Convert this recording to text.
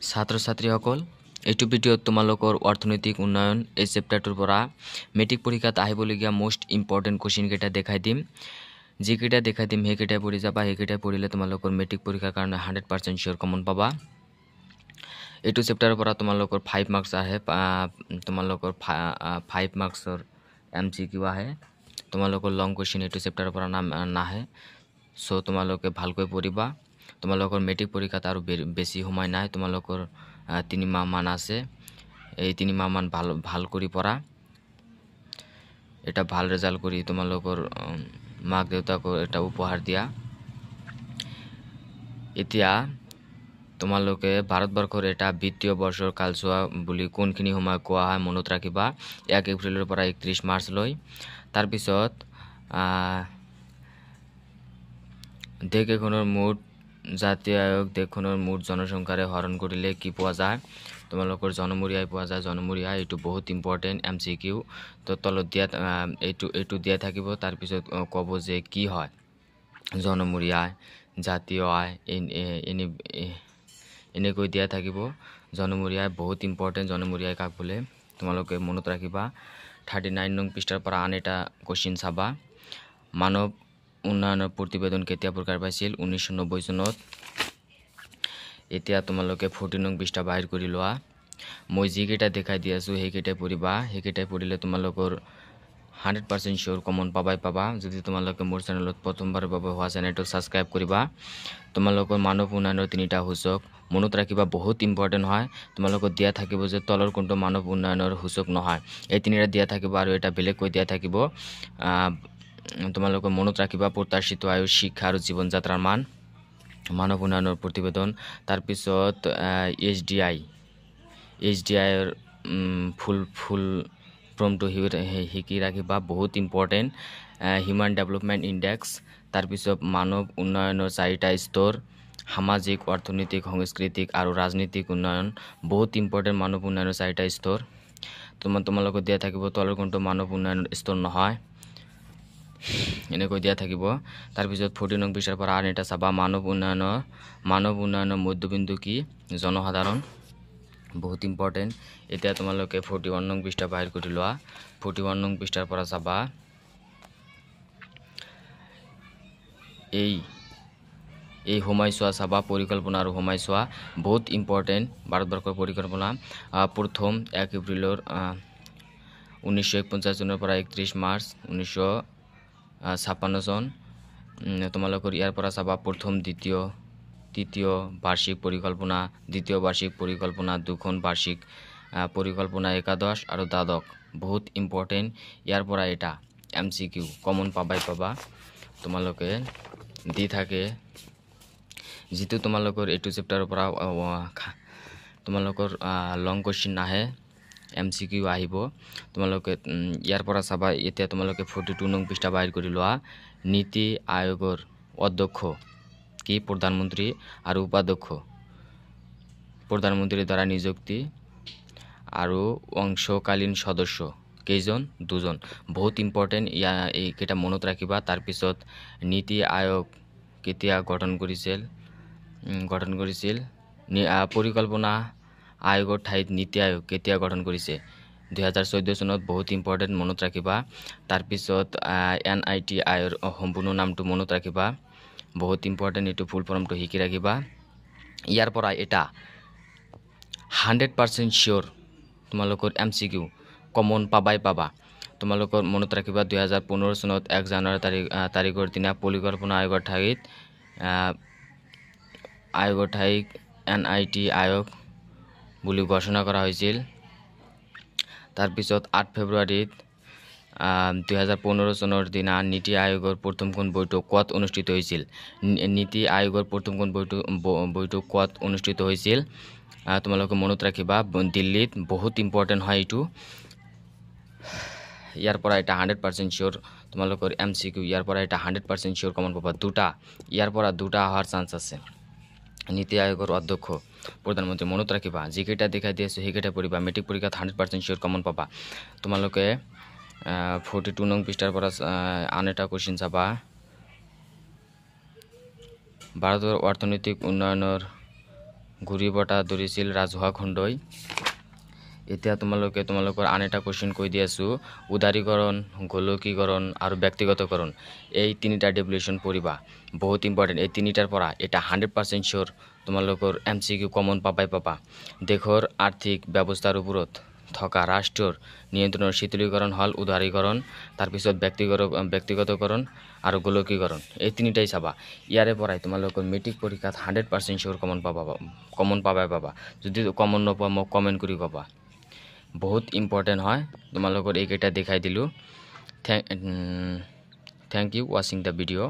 ছাত্ৰ ছাত্ৰীসকল এইটো ভিডিঅ'ত তোমালোকৰ অৰ্থনৈতিক উন্নয়ন এই চেপ্টাৰটোৰ পৰা মেট্ৰিক পৰীক্ষাত আহিবলগীয়া মোষ্ট ইম্পৰ্টেণ্ট কুৱেশ্যন কেইটা দেখাই দিম যিকেইটা দেখাই দিম সেইকেইটাই পঢ়ি যাবা সেইকেইটাই পঢ়িলে তোমালোকৰ মেট্ৰিক পৰীক্ষাৰ কাৰণে 100% শিওৰ কমন পাবা এইটো চেপ্টাৰৰ পৰা তোমালোকৰ 5 মাৰ্কছ আহে তোমালোকৰ 5 মাৰ্কছৰ MCQ আহে তোমালোকৰ লং কুৱেশ্যন এইটো চেপ্টাৰৰ পৰা নাহে সো তোমালোকে ভালকৈ পঢ়িবা তোমালোকৰ মেট্ৰিক পৰীক্ষাত আৰু বেছি সময় নাই তোমালোকৰ 3 মাহ মান আছে এই 3 মাহ মান ভাল কৰি পঢ়া এটা ভাল ৰেজাল্ট কৰি তোমালোকৰ মাক দেউতাকক এটা উপহাৰ দিয়া এতিয়া তোমালোকে ভাৰতবৰ্ষৰ এটা বিত্তীয় বৰ্ষৰ কালছোৱা বুলি কোনখিনি সময় কোৱা হয় মনত ৰাখিবা 1 এপ্ৰিলৰ পৰা 31 মাৰ্চ লৈ তাৰ পিছত দেশ এখনৰ মুঠ জাতীয় আয়োগ দেশখনৰ মুঠ জনসংখ্যাৰে হৰণ কৰিলে কি পোৱা যায় তোমালোকৰ জনমূৰি আয় পোৱা যায় জনমূৰি আয় এটো বহুত ইম্পৰ্টেন্ট MCQ তো তলত দিয়া এটো দিয়া থাকিব তাৰ পিছত কব যে কি হয় জনমূৰি আয় জাতীয় আয় এনে কৈ দিয়া থাকিব জনমূৰি আয় বহুত ইম্পৰ্টেন্ট জনমূৰি আয় কাক বলে তোমালোকে মনত ৰাখিবা 39 নং পৃষ্ঠাৰ পৰা আন এটা কোশ্চেন চাবা মানৱ উন্নয়নৰ প্ৰতিবেদন কেতিয়া প্ৰকাশ পাইছিল 1990 চনত এতিয়া তোমালোকে 14 নং পৃষ্ঠা বাহিৰ কৰি লোৱা মই যিকেইটা দেখাই দি আছো সেইকেইটা পঢ়িবা সেইকেইটা পঢ়িলে তোমালোকৰ 100% শিওৰ কমন পাবা যদি তোমালোকে মোৰ চেনেলত প্ৰথমবাৰৰ বাবে হোৱা চেনেলটো সাবস্ক্ৰাইব কৰিবা তোমালোকৰ মানৱ উন্নয়নৰ তিনিটা সূচক মনত ৰাখিবা বহুত ইম্পৰ্টেন্ট হয় তোমালোকৰ দিয়া থাকিব যে তলৰ কোনটো মানৱ উন্নয়নৰ সূচক নহয় এই তিনিটা দিয়া থাকিব আৰু এটা বেলেগ কৈ দিয়া থাকিব তোমালোকে মনত ৰাখিবা প্ৰত্যাশিত আয়ু শিক্ষা আৰু জীৱন যাত্ৰাৰ মান মানৱ উন্নয়নৰ প্ৰতিবেদন তাৰ পিছত HDI এৰ ফুল ফৰ্মটো হিকি ৰাখিবা বহুত ইম্পৰ্টেন্ট হিউম্যান ডেভেলপমেন্ট ইন্ডেক্স তাৰ পিছত মানৱ উন্নয়নৰ চাৰিটা স্তৰ সামাজিক অৰ্থনৈতিক সাংস্কৃতিক আৰু ৰাজনৈতিক উন্নয়ন বহুত ইম্পৰ্টেন্ট মানৱ উন্নয়নৰ চাৰিটা স্তৰ তোমালোকক দিয়া থাকিব তলৰ কোনটো মানৱ উন্নয়নৰ স্তৰ নহয় এনেকৈ দিয়া থাকিব তাৰ পিছত 14 নং পৃষ্ঠাৰ পৰা আন এটা চাবা মানৱ উন্নয়নৰ মধ্যবিন্দু কি জনসাধাৰণ বহুত ইম্পৰ্টেন্ট এতিয়া তোমালোকে 41 নং পৃষ্ঠা বাহিৰ কৰি লোৱা 41 নং পৃষ্ঠাৰ পৰা চাবা এই সময়ছোৱা চাবা পৰিকল্পনা আৰু সময়ছোৱা বহুত ইম্পৰ্টেন্ট ভাৰতবৰ্ষৰ পৰিকল্পনা প্ৰথম 1 এপ্ৰিলৰ 1941 চনৰ পৰা 31 মাৰ্চ 1956 চন তোমালোকৰ ইয়াৰ পৰা চাবা প্ৰথম তৃতীয় বাৰ্ষিক পৰিকল্পনা দুখন বাৰ্ষিক পৰিকল্পনা একাদশ আৰু দ্বাদশ বহুত ইম্পৰ্টেন্ট ইয়াৰ পৰা এটা MCQ কমন পাবা তোমালোকে দি থাকে যেটো তোমালোকৰ এইটো চেপ্টাৰৰ পৰা তোমালোকৰ লং কোশ্চেন নাহে MCQ আহিব তোমালোকে ইয়াৰ পৰা চাবা এতিয়া তোমালোকে 42 নং পৃষ্ঠা বাহিৰ কৰি লোৱা নীতি আয়োগৰ অধ্যক্ষ কি প্ৰধানমন্ত্ৰী আৰু উপাধ্যক্ষ প্ৰধানমন্ত্ৰীৰ দ্বাৰা নিযুক্তি আৰু অংশকালীন সদস্য কেইজন দুজন বহুত ইম্পৰ্টেন্ট এইকেইটা মনত ৰাখিবা তাৰ পিছত নীতি আয়োগ কেতিয়া গঠন কৰিছিল পৰিকল্পনা আয়োগৰ ঠাইত নীতি আয়োগ কেতিয়া গঠন কৰিছে 2014 চনত বহুত ইম্পৰ্টেন্ট মনত ৰাখিবা তাৰ পিছত NIT আয়োগৰ সম্পূৰ্ণ নামটো মনত ৰাখিবা বহুত ইম্পৰ্টেন্ট এটো ফুল ফৰ্মটো হিকি ৰাখিবা ইয়াৰ পৰা এটা 100% শিওৰ তোমালোকৰ MCQ কমন পাবা তোমালোকৰ মনত ৰাখিবা 2015 চনত 1 জানুৱাৰী তাৰিখৰ দিনা পৰিকল্পনা আয়োগৰ ঠাইত NIT আয়োগ বুলি ঘোষণা কৰা হৈছিল তাৰ পিছত 8 ফেব্ৰুৱাৰীত 2015 চনৰ দিনা নীতি আয়োগৰ প্ৰথমখন বৈঠক ক'ত অনুষ্ঠিত হৈছিল নীতি আয়োগৰ প্ৰথমখন বৈঠক ক'ত অনুষ্ঠিত হৈছিল তোমালোকে মনত ৰাখিবা দিল্লীত বহুত ইম্পৰ্টেন্ট হয় এটো ইয়াৰ পৰা এটা 100% শিওৰ তোমালোকৰ MCQ ইয়াৰ পৰা এটা 100% শিওৰ কমন পাবা ইয়াৰ পৰা দুটা আহাৰ চান্স আছে নীতি আয়োগৰ অধ্যক্ষ প্ৰধানমন্ত্ৰী মনত ৰাখিবা যিকেইটা দেখাই দি আছো সেইকেইটা পঢ়িবা মেট্ৰিক পৰীক্ষাত 100% শিওৰ কমন পাবা তোমালোকে 42 নং পৃষ্ঠাৰ পৰা আন এটা কোশ্চেন চাবা ভাৰতৰ অৰ্থনৈতিক উন্নয়নৰ ঘূৰি বটা ধৰিছিল ৰাজহুৱা খণ্ডই। এতিয়া তোমালোকৰ আন এটা কুৱেশ্যন কৈ দি আছোঁ, উদাৰীকৰণ, গোলকীকৰণ আৰু ব্যক্তিগতকৰণ, এই তিনিটা ডেফিনেশ্যন পঢ়িবা, বহুত ইম্পৰ্টেণ্ট। এই তিনিটাৰ পৰা এটা 100% চিয়'ৰ তোমালোকৰ MCQ কমন পাবা। দেশৰ আৰ্থিক ব্যৱস্থাৰ ওপৰত থকা ৰাষ্ট্ৰৰ নিয়ন্ত্ৰণৰ শীতলীকৰণ হ'ল উদাৰীকৰণ, তাৰপিছত ব্যক্তিগতকৰণ আৰু গোলকীকৰণ, এই তিনিটাই চাবা। ইয়াৰে পৰাই তোমালোকৰ মেট্ৰিক পৰীক্ষাত 100% চিয়'ৰ কমন পাবা। যদি কমন নোপোৱা মোক কমেণ্ট কৰি ক'বা। বহুত ইম্পৰ্টেণ্ট হয়, তোমালোকৰ এইকেইটা দেখাই দিলোঁ। থ্যাংক ইউ ৱাচিং দ্য ভিডিঅ'।